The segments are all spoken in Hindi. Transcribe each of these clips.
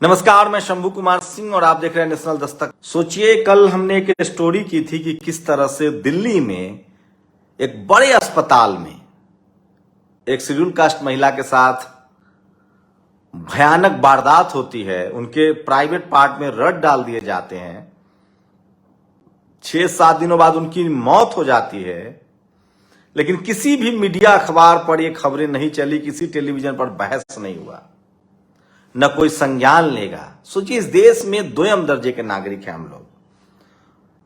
नमस्कार, मैं शंभू कुमार सिंह और आप देख रहे हैं नेशनल दस्तक। सोचिए, कल हमने एक स्टोरी की थी कि किस तरह से दिल्ली में एक बड़े अस्पताल में एक शेड्यूल कास्ट महिला के साथ भयानक वारदात होती है। उनके प्राइवेट पार्ट में रड डाल दिए जाते हैं। 6-7 दिनों बाद उनकी मौत हो जाती है, लेकिन किसी भी मीडिया अखबार पर ये खबरें नहीं चली, किसी टेलीविजन पर बहस नहीं हुआ, न कोई संज्ञान लेगा। सोचिए, इस देश में दोयम दर्जे के नागरिक हैं हम लोग,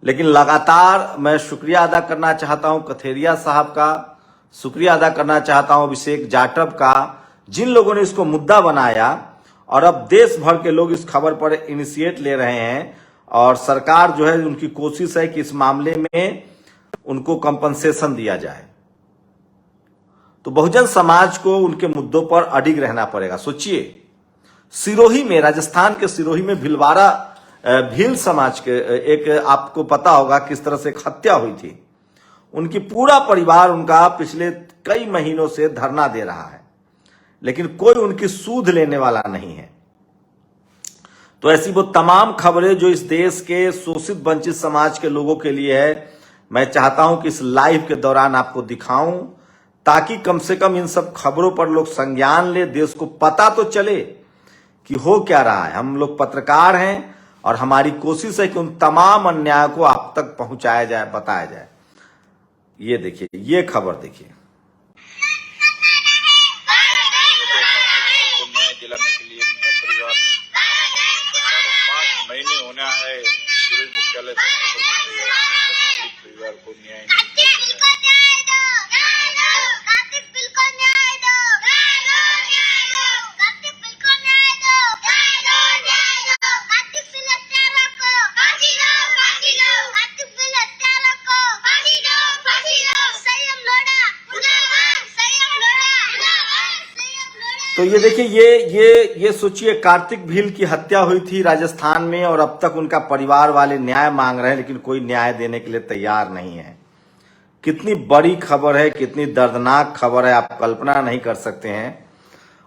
लेकिन लगातार मैं शुक्रिया अदा करना चाहता हूं कथेरिया साहब का, शुक्रिया अदा करना चाहता हूं अभिषेक जाटव का, जिन लोगों ने इसको मुद्दा बनाया। और अब देश भर के लोग इस खबर पर इनिशिएट ले रहे हैं और सरकार जो है, उनकी कोशिश है कि इस मामले में उनको कंपनसेशन दिया जाए। तो बहुजन समाज को उनके मुद्दों पर अडिग रहना पड़ेगा। सोचिए, सिरोही में, राजस्थान के सिरोही में भिलवाड़ा भील समाज के एक, आपको पता होगा किस तरह से एक हत्या हुई थी। उनकी पूरा परिवार उनका पिछले कई महीनों से धरना दे रहा है, लेकिन कोई उनकी सूध लेने वाला नहीं है। तो ऐसी वो तमाम खबरें जो इस देश के शोषित वंचित समाज के लोगों के लिए है, मैं चाहता हूं कि इस लाइव के दौरान आपको दिखाऊं, ताकि कम से कम इन सब खबरों पर लोग संज्ञान ले, देश को पता तो चले कि हो क्या रहा है। हम लोग पत्रकार हैं और हमारी कोशिश है कि उन तमाम अन्याय को आप तक पहुंचाया जाए, बताया जाए। ये देखिए, ये खबर देखिए। दिलाने के लिए उनका परिवार 5 महीने होना है मुख्यालय परिवार को न्याय नहीं तो ये देखिए, ये सोचिए, कार्तिक भील की हत्या हुई थी राजस्थान में और अब तक उनका परिवार वाले न्याय मांग रहे हैं, लेकिन कोई न्याय देने के लिए तैयार नहीं है। कितनी बड़ी खबर है, कितनी दर्दनाक खबर है, आप कल्पना नहीं कर सकते हैं।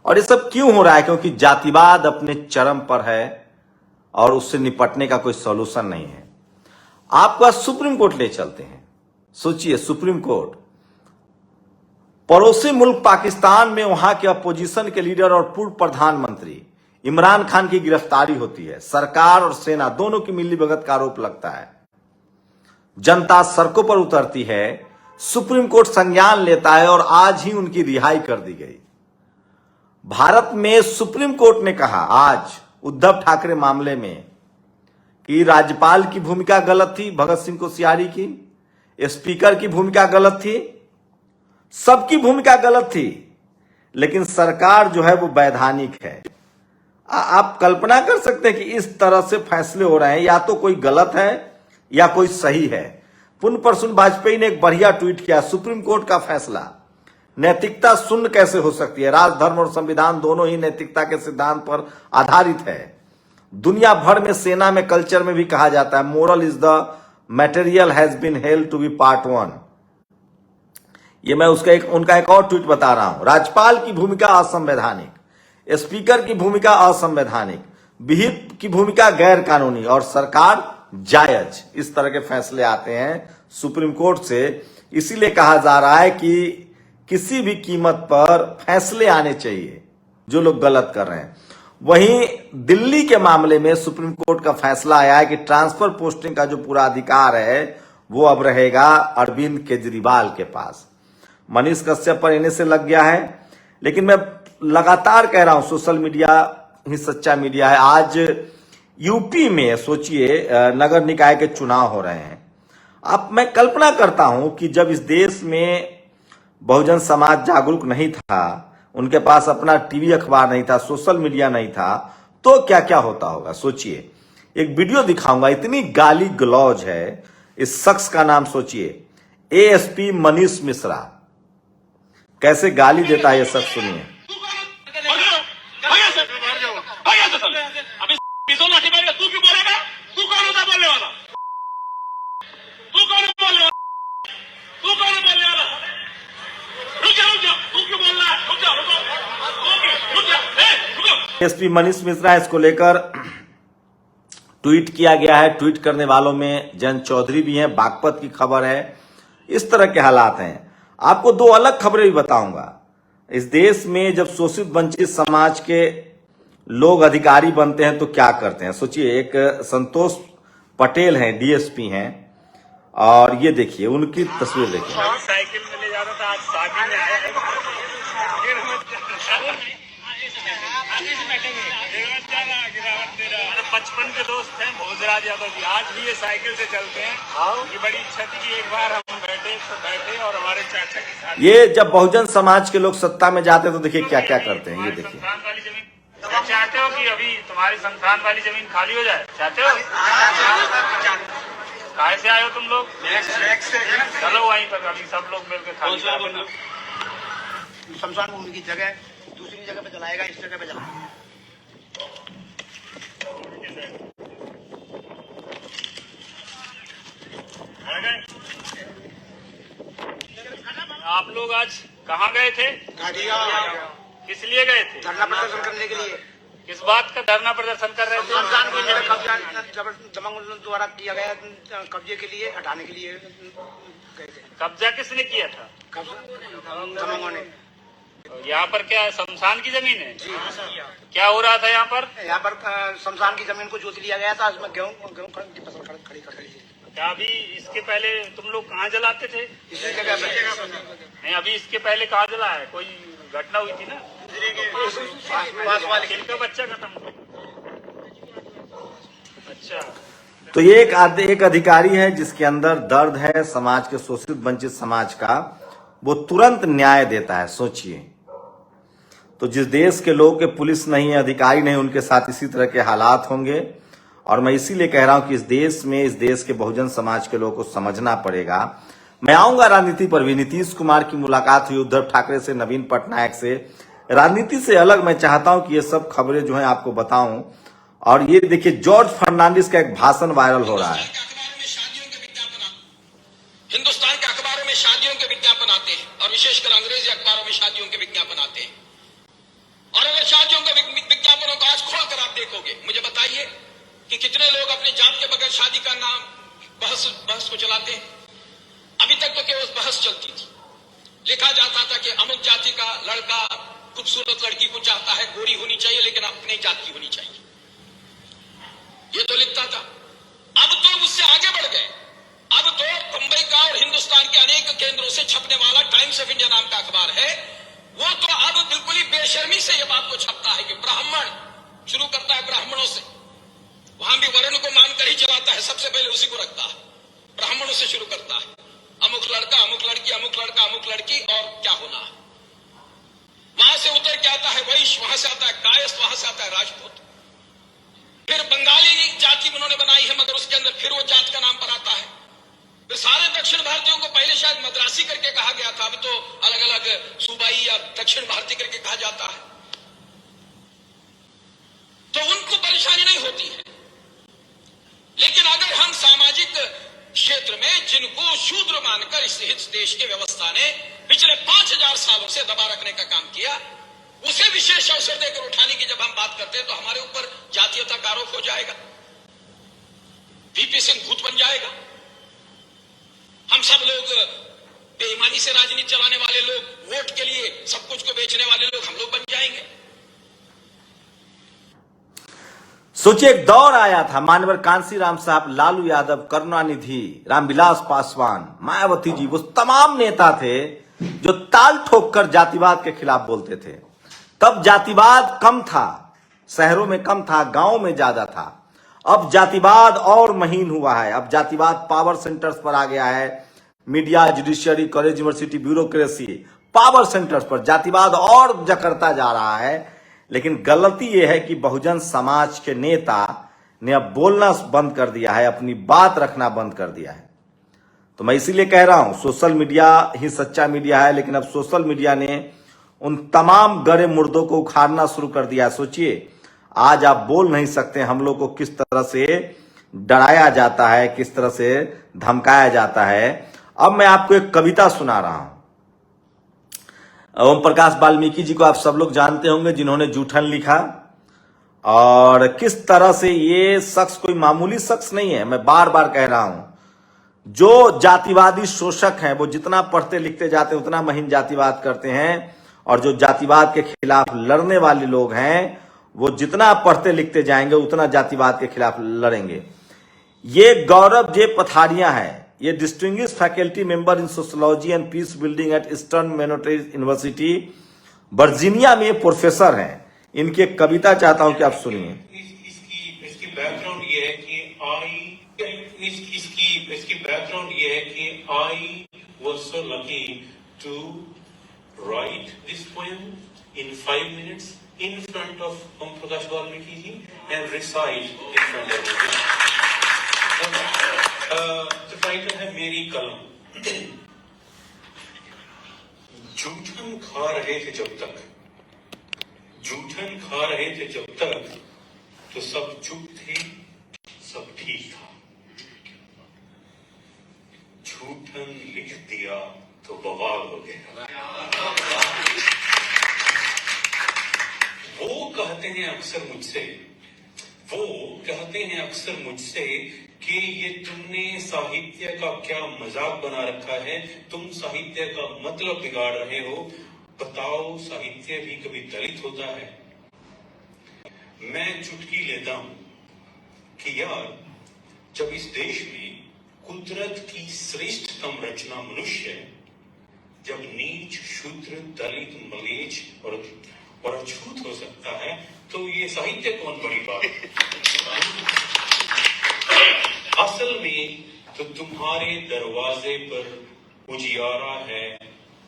और ये सब क्यों हो रहा है? क्योंकि जातिवाद अपने चरम पर है और उससे निपटने का कोई सॉल्यूशन नहीं है। आपको आज सुप्रीम कोर्ट ले चलते हैं। सोचिए, सुप्रीम कोर्ट, पड़ोसी मुल्क पाकिस्तान में वहां के अपोजिशन के लीडर और पूर्व प्रधानमंत्री इमरान खान की गिरफ्तारी होती है। सरकार और सेना दोनों की मिलीभगत का आरोप लगता है। जनता सड़कों पर उतरती है, सुप्रीम कोर्ट संज्ञान लेता है और आज ही उनकी रिहाई कर दी गई। भारत में सुप्रीम कोर्ट ने कहा आज उद्धव ठाकरे मामले में कि राज्यपाल की भूमिका गलत थी, भगत सिंह कोश्यारी की, स्पीकर की भूमिका गलत थी, सबकी भूमिका गलत थी, लेकिन सरकार जो है वो वैधानिक है। आप कल्पना कर सकते हैं कि इस तरह से फैसले हो रहे हैं, या तो कोई गलत है या कोई सही है। पुण्य प्रसून वाजपेयी ने एक बढ़िया ट्वीट किया, सुप्रीम कोर्ट का फैसला नैतिकता शून्य कैसे हो सकती है? राजधर्म और संविधान दोनों ही नैतिकता के सिद्धांत पर आधारित है। दुनिया भर में, सेना में, कल्चर में भी कहा जाता है, moral is the material has been held to be part 1। ये मैं उनका एक और ट्वीट बता रहा हूं। राज्यपाल की भूमिका असंवैधानिक, स्पीकर की भूमिका असंवैधानिक, विहिप की भूमिका गैर कानूनी और सरकार जायज। इस तरह के फैसले आते हैं सुप्रीम कोर्ट से। इसीलिए कहा जा रहा है कि किसी भी कीमत पर फैसले आने चाहिए जो लोग गलत कर रहे हैं। वहीं दिल्ली के मामले में सुप्रीम कोर्ट का फैसला आया है कि ट्रांसफर पोस्टिंग का जो पूरा अधिकार है वो अब रहेगा अरविंद केजरीवाल के पास। मनीष कश्यप पर इन्हें से लग गया है, लेकिन मैं लगातार कह रहा हूं, सोशल मीडिया ही सच्चा मीडिया है। आज यूपी में सोचिए, नगर निकाय के चुनाव हो रहे हैं। अब मैं कल्पना करता हूं कि जब इस देश में बहुजन समाज जागरूक नहीं था, उनके पास अपना टीवी अखबार नहीं था, सोशल मीडिया नहीं था, तो क्या क्या होता होगा। सोचिए, एक वीडियो दिखाऊंगा, इतनी गाली गलौज है। इस शख्स का नाम सोचिए, एएसपी मनीष मिश्रा, कैसे गाली देता है ये सब सुनिए। रुक जा, तू क्यों बोल रहा है? रुक जा, रुक जा, रुक जा, रुक जा, रुक जा, रुक जा, एसपी मनीष मिश्रा, इसको लेकर ट्वीट किया गया है। ट्वीट करने वालों में जयंत चौधरी भी हैं, बागपत की खबर है। इस तरह के हालात हैं। आपको दो अलग खबरें भी बताऊंगा। इस देश में जब शोषित वंचित समाज के लोग अधिकारी बनते हैं तो क्या करते हैं, सोचिए। एक संतोष पटेल हैं, डीएसपी हैं, और ये देखिए उनकी तस्वीर देखिए। साइकिल में ले जा रहा था, आज शादी में आया है। बचपन के दोस्त हैं भोजराज यादव जी, आज भी ये साइकिल से चलते हैं। ये बड़ी इच्छा थी कि एक बार हम बैठे और हमारे चाचा के साथ। ये जब बहुजन समाज के लोग सत्ता में जाते हैं तो देखिए क्या क्या करते हैं। ये देखिए, संस्थान वाली जमीन चाहते हो कि अभी तुम्हारी संस्थान वाली जमीन खाली हो जाए, चाहते हो? कहाँ से आए हो तुम लोग? चलो वहीं पर अभी सब लोग मिलकर खाली शमशान भूमि की जगह दूसरी जगह पे जलाएगा, इस जगह पे जलाएगा। आप लोग आज कहाँ गए थे? किस लिए गए थे? धरना प्रदर्शन करने के लिए। किस बात का धरना प्रदर्शन कर रहे थे? शमशान की जगह कब्जा दमंग द्वारा किया गया, कब्जे के लिए हटाने के लिए गए थे। कब्जा किसने किया था? दमंगों ने। यहाँ पर क्या है, शमशान की जमीन है? क्या हो रहा था यहाँ पर? यहाँ पर शमशान की जमीन को जोत लिया गया था, उसमें गेहूं की फसल खड़ी कर दी थी। क्या अभी इसके पहले तुम लोग कहाँ जलाते थे? इसी जगह पे नहीं, अभी इसके पहले कहाँ जला है? कोई घटना हुई थी ना? पास वाले किनका बच्चा खत्म हुआ? अच्छा, तो ये एक अधिकारी है जिसके अंदर दर्द है समाज के शोषित वंचित समाज का। वो तुरंत न्याय देता है, सोचिए। तो जिस देश के लोग के पुलिस नहीं है, अधिकारी नहीं, उनके साथ इसी तरह के हालात होंगे। और मैं इसीलिए कह रहा हूं कि इस देश के बहुजन समाज के लोगों को समझना पड़ेगा। मैं आऊंगा राजनीति पर भी। नीतीश कुमार की मुलाकात हुई उद्धव ठाकरे से, नवीन पटनायक से। राजनीति से अलग मैं चाहता हूं कि ये सब खबरें जो हैं आपको बताऊं। और ये देखिए, जॉर्ज फर्नांडिस का एक भाषण वायरल हो रहा है। हिंदुस्तान के अखबारों में शादियों के विज्ञापन आते हैं, और विशेषकर अंग्रेजी अखबारों में शादियों के विज्ञापन आते हैं। और अगर शादियों के विज्ञापनों को आज खोलकर आप देखोगे, मुझे बताइए कि कितने लोग अपने जात के बगैर शादी का नाम बहस को चलाते हैं। अभी तक तो केवल बहस चलती थी। लिखा जाता था कि अमुक जाति का लड़का खूबसूरत लड़की को चाहता है, गोरी होनी चाहिए लेकिन अपनी जात की होनी चाहिए, ये तो लिखता था। अब तो उससे आगे बढ़ गए। अब तो मुंबई का और हिंदुस्तान के अनेक केंद्रों से छपने वाला टाइम्स ऑफ इंडिया नाम का अखबार है, वो तो अब बिल्कुल ही बेशर्मी से ये बात को छपता है कि ब्राह्मण शुरू करता है ब्राह्मणों से, वहां भी वर्ण को मानकर ही चलाता है, सबसे पहले उसी को रखता है, ब्राह्मणों से शुरू करता है। अमुक लड़का, अमुक लड़की, अमुक लड़का, अमुक लड़की, और क्या होना है। वहां से उतर के आता है वैश्य, वहां से आता है कायस्थ, वहां से आता है राजपूत। फिर बंगाली जाति उन्होंने बनाई है, मगर उसके अंदर फिर वो जात का नाम पर आता है। फिर सारे दक्षिण भारतीयों को पहले शायद मद्रासी करके कहा गया था, अब तो अलग अलग सूबाई या दक्षिण भारतीय करके कहा जाता है। तो उनको परेशानी नहीं होती है। लेकिन अगर हम सामाजिक क्षेत्र में जिनको शूद्र मानकर इस देश के व्यवस्था ने पिछले 5000 सालों से दबा रखने का काम किया, उसे विशेष अवसर देकर उठाने की जब हम बात करते हैं तो हमारे ऊपर जातीयता का आरोप हो जाएगा, वीपी सिंह भूत बन जाएगा। हम सब लोग बेईमानी से राजनीति चलाने वाले लोग, वोट के लिए सब कुछ को बेचने वाले लोग हम लोग बन जाएंगे। सोचिए, एक दौर आया था, मानवर कांसीराम साहब, लालू यादव, करुणानिधि, रामविलास पासवान, मायावती जी, वो तमाम नेता थे जो ताल ठोक कर जातिवाद के खिलाफ बोलते थे। तब जातिवाद कम था, शहरों में कम था, गांवों में ज्यादा था। अब जातिवाद और महीन हुआ है। अब जातिवाद पावर सेंटर्स पर आ गया है। Media, judiciary, college, university, bureaucracy, power centres पर जातिवाद और जकड़ता जा रहा है। लेकिन गलती यह है कि बहुजन समाज के नेता ने अब बोलना बंद कर दिया है, अपनी बात रखना बंद कर दिया है। तो मैं इसीलिए कह रहा हूं, सोशल मीडिया ही सच्चा मीडिया है। लेकिन अब सोशल मीडिया ने उन तमाम गड़े मुर्दों को उखाड़ना शुरू कर दिया है। सोचिए, आज आप बोल नहीं सकते, हम लोग को किस तरह से डराया जाता है, किस तरह से धमकाया जाता है। अब मैं आपको एक कविता सुना रहा हूं। ओम प्रकाश वाल्मीकि जी को आप सब लोग जानते होंगे, जिन्होंने जूठन लिखा। और किस तरह से ये शख्स कोई मामूली शख्स नहीं है। मैं बार बार कह रहा हूं, जो जातिवादी शोषक हैं वो जितना पढ़ते लिखते जाते हैं उतना महीन जातिवाद करते हैं, और जो जातिवाद के खिलाफ लड़ने वाले लोग हैं वो जितना पढ़ते लिखते जाएंगे उतना जातिवाद के खिलाफ लड़ेंगे। ये गौरव जे पथारिया हैं, ये distinguished faculty member in sociology and peace building at eastern monetary university Virginia में प्रोफेसर हैं। इनकी एक कविता चाहता हूं कि आप सुनिए। इसकी बैकग्राउंड ये है कि इसकी बैकग्राउंड ये है कि I was so lucky to write this poem in 5 minutes in front of Om Prakash Valmiki ji and recite in front of him. The title है मेरी कलम। जूठन खा रहे थे जब तक, जूठन खा रहे थे जब तक, तो सब चुप थे, सब ठीक था। झूठन लिख दिया तो बवाल हो गया। वो कहते हैं अक्सर मुझसे कि ये तुमने साहित्य का क्या मजाक बना रखा है, तुम साहित्य का मतलब बिगाड़ रहे हो। बताओ, साहित्य भी कभी दलित होता है? मैं चुटकी लेता हूं कि यार, जब इस देश में कुदरत की श्रेष्ठतम रचना मनुष्य है, जब नीच, शूद्र, दलित, मलेच्छ और अछूत हो सकता है, तो ये साहित्य कौन बड़ी बात है? असल में तो तुम्हारे दरवाजे पर उजियारा है,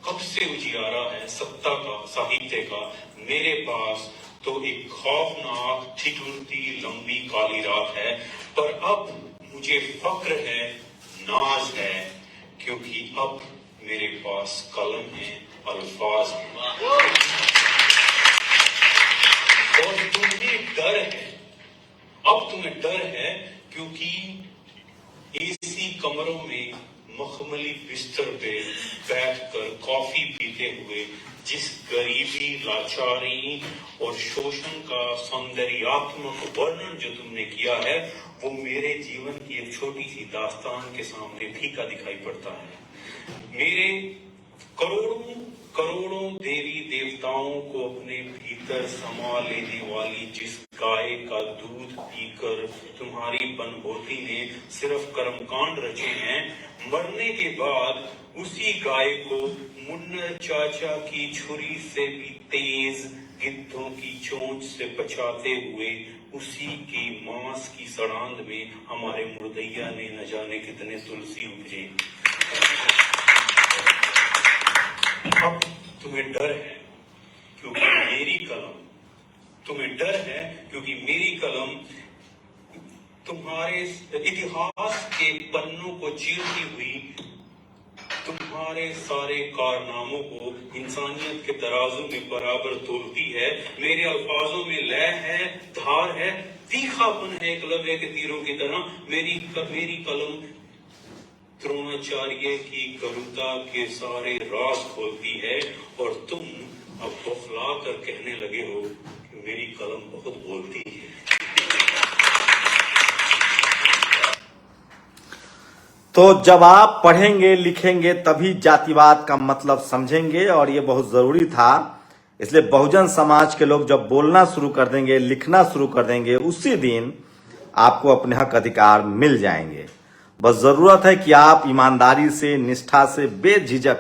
कब से उजियारा है सत्ता का, साहित्य का। मेरे पास तो एक खौफनाक ठिठुरती लंबी काली रात है, पर अब मुझे फक्र है, नाज है, क्योंकि अब मेरे पास कलम है, अल्फाज है। और तुम्हें डर है, अब तुम्हें डर है, क्योंकि एसी कमरों में मखमली बिस्तर पे बैठकर कॉफी पीते हुए जिस गरीबी, लाचारी और शोषण का सौंदर्यात्मक वर्णन जो तुमने किया है, वो मेरे जीवन की एक छोटी सी दास्तान के सामने फीका दिखाई पड़ता है। मेरे करोड़ों देवी देवताओं को अपने भीतर समा लेने वाली जिस गाय का दूध पीकर तुम्हारी बनभोती ने सिर्फ कर्मकांड रचे हैं, मरने के बाद उसी गाय को मुन्नर चाचा की छुरी से भी तेज, गिद्धों की चोंच से बचाते हुए उसी की मांस की सड़ांध में हमारे मुर्दैया ने न जाने कितने तुलसी उपजे। अब तुम्हें डर है क्योंकि मेरी कलम, तुम्हें डर है क्योंकि मेरी कलम तुम्हारे इतिहास के पन्नों को चीरती हुई तुम्हारे सारे कारनामों को इंसानियत के तराजू में बराबर तोलती है। मेरे अल्फाजों में लय है, धार है, तीखापन है, एकलव्य के तीरों की तरह। मेरी कलम द्रोणाचार्य की करुणा के सारे राज खोलती है, और तुम अब बौखला कर कहने लगे हो कि मेरी कलम बहुत बोलती है। तो जब आप पढ़ेंगे लिखेंगे तभी जातिवाद का मतलब समझेंगे, और ये बहुत जरूरी था। इसलिए बहुजन समाज के लोग जब बोलना शुरू कर देंगे, लिखना शुरू कर देंगे, उसी दिन आपको अपने हक अधिकार मिल जाएंगे। बस जरूरत है कि आप ईमानदारी से, निष्ठा से, बेझिझक,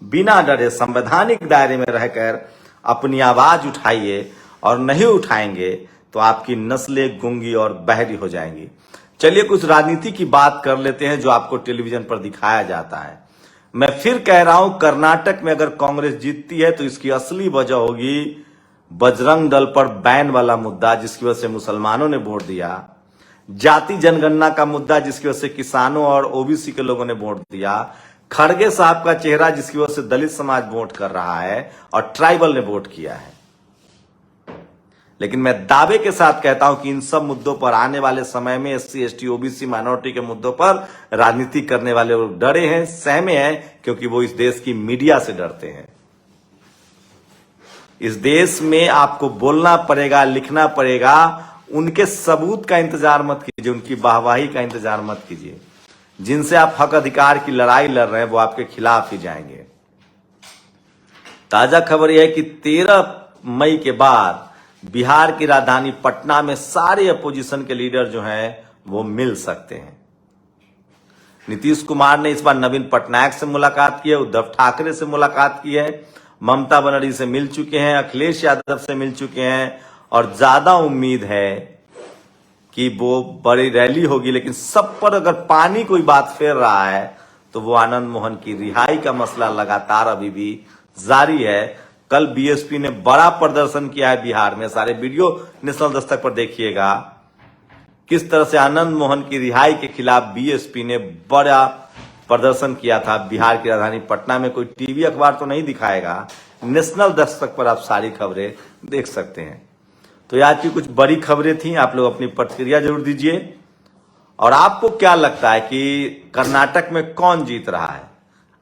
बिना डरे संवैधानिक दायरे में रहकर अपनी आवाज उठाइए, और नहीं उठाएंगे तो आपकी नस्लें गूंगी और बहरी हो जाएंगी। चलिए कुछ राजनीति की बात कर लेते हैं जो आपको टेलीविजन पर दिखाया जाता है। मैं फिर कह रहा हूं, कर्नाटक में अगर कांग्रेस जीतती है तो इसकी असली वजह होगी बजरंग दल पर बैन वाला मुद्दा, जिसकी वजह से मुसलमानों ने वोट दिया, जाति जनगणना का मुद्दा जिसकी वजह से किसानों और ओबीसी के लोगों ने वोट दिया, खड़गे साहब का चेहरा जिसकी वजह से दलित समाज वोट कर रहा है, और ट्राइबल ने वोट किया है। लेकिन मैं दावे के साथ कहता हूं कि इन सब मुद्दों पर आने वाले समय में एससी, एसटी, ओबीसी, माइनॉरिटी के मुद्दों पर राजनीति करने वाले लोग डरे हैं, सहमे हैं, क्योंकि वो इस देश की मीडिया से डरते हैं। इस देश में आपको बोलना पड़ेगा, लिखना पड़ेगा। उनके सबूत का इंतजार मत कीजिए, उनकी वाहवाही का इंतजार मत कीजिए। जिनसे आप हक अधिकार की लड़ाई लड़ रहे हैं वो आपके खिलाफ ही जाएंगे। ताजा खबर यह है कि 13 मई के बाद बिहार की राजधानी पटना में सारे अपोजिशन के लीडर जो हैं वो मिल सकते हैं। नीतीश कुमार ने इस बार नवीन पटनायक से मुलाकात की है, उद्धव ठाकरे से मुलाकात की है, ममता बनर्जी से मिल चुके हैं, अखिलेश यादव से मिल चुके हैं और ज्यादा उम्मीद है कि वो बड़ी रैली होगी। लेकिन सब पर अगर पानी कोई बात फेर रहा है तो वो आनंद मोहन की रिहाई का मसला लगातार अभी भी जारी है। कल बीएसपी ने बड़ा प्रदर्शन किया है बिहार में, सारे वीडियो नेशनल दस्तक पर देखिएगा किस तरह से आनंद मोहन की रिहाई के खिलाफ बीएसपी ने बड़ा प्रदर्शन किया था। बिहार की राजधानी पटना में कोई टीवी अखबार तो नहीं दिखाएगा, नेशनल दस्तक पर आप सारी खबरें देख सकते हैं। तो ये आज की कुछ बड़ी खबरें थी, आप लोग अपनी प्रतिक्रिया जरूर दीजिए। और आपको क्या लगता है कि कर्नाटक में कौन जीत रहा है?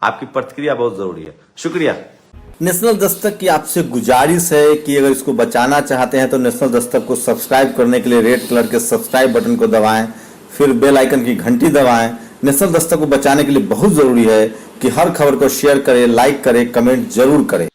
आपकी प्रतिक्रिया बहुत जरूरी है। शुक्रिया। नेशनल दस्तक की आपसे गुजारिश है कि अगर इसको बचाना चाहते हैं तो नेशनल दस्तक को सब्सक्राइब करने के लिए रेड कलर के सब्सक्राइब बटन को दबाएं, फिर बेल आइकन की घंटी दबाएं। नेशनल दस्तक को बचाने के लिए बहुत जरूरी है कि हर खबर को शेयर करें, लाइक करें, कमेंट जरूर करें।